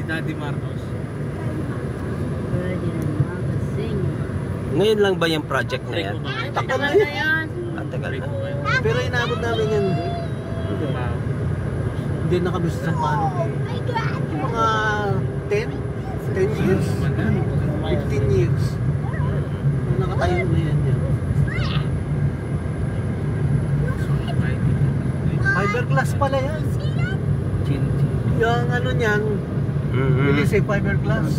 Daddy Marcos. Ngayon lang ba yung project na yan? Tagal na yan. Tagal na. Pero inabot namin yan. Hindi na kami sa Sampaloc. Yung mga 10 years, 15 years. Nakatayo na yan. Fiberglass pala yan. Yung ano niyan, bilis ay fiberglass.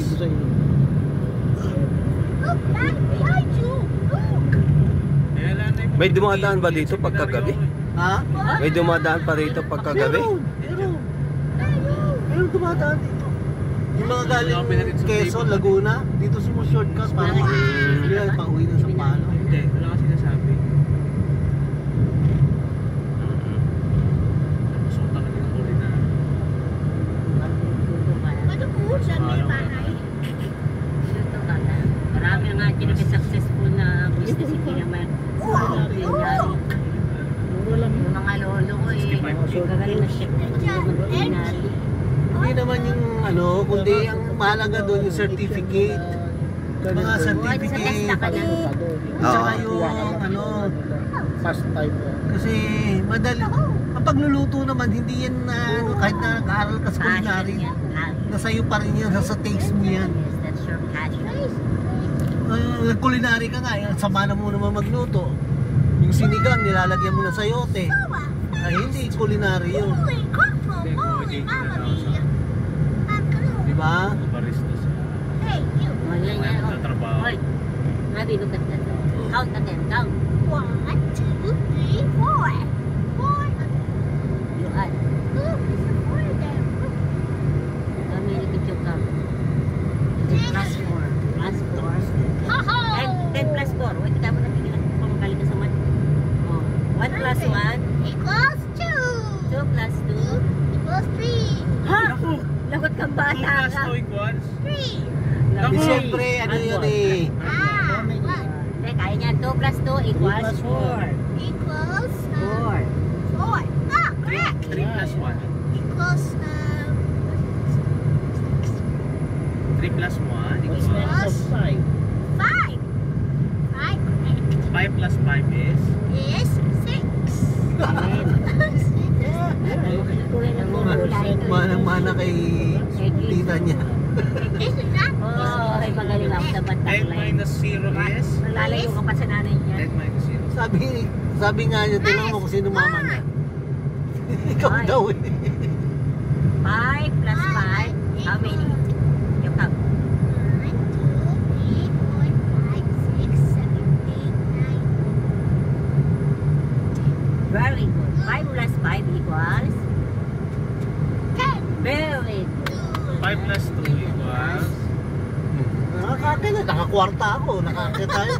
May dumadaan ba dito pagkagabi? Ha? May dumadaan pa rito pagkagabi? Meron dumadaan dito. Yung mga galing Quezon, Laguna, dito shortcut para pauwi na sa Palo. Hindi, wala kasi nasabi. Masuta ka dito ulit na. Marami nga successful na business hindi naman. Yung mga lolo ko gagaling na chef. Hindi naman yung ano, kundi ang mahalaga doon yung certificate. Mga certificate. Tsaka yung ano, Fast time. kasi madali. Ang pagluluto naman, hindi yan na ano, kahit na nag-aaral ka sa culinary, nasa'yo pa rin yan, sa taste mo yan. That's your passion. Nag-culinary ka nga, sama na mo naman magluto. Yung sinigang, nilalagyan mo na sayote. Ay, hindi culinary yun. Diba? Barista siya. Nagtatrabaho. Hoy, Nabi, look at that. Count again, count. 1, 2, 3, 4. 4. You add. Look, there's a 4 there. How many did you count? Plus 4. Plus 4. Haha! 10 plus 4. Wait, ikaw mo na tingnan kung magaling ka sa math. Oh, 1 plus 1. Equals 2. 2 plus 2. Equals 3. Ha? Lagot kang bata ka. 2 equals 3. Di siyempre, ano yun eh. Ah, 1. Hindi, kaya niyan. 2 plus 2 equals 4. Equals 4. 4. Ah, correct. 3 plus 1. Equals 3 plus 1 equals Equals 5. 5. 5 plus 5 is Is 6. Manang-mana kay tita niya. Isn't that? Oh, ay magaling ako sa 10 bantang line. minus 0 is Malalayo ka pa sa nanay niya. 10 minus 0. Sabi nga niya, tingnan mo kung sino mama niya. Ikaw daw eh. 5 plus 5. How many? You count. 1, 2, 3, 4, 5, 6, 7, 8, 9. Very good. 5 plus 5 equals? 10. Very good. 5 plus 2 equals Nakakakita, nakakwarta ako, nakakakita tayo.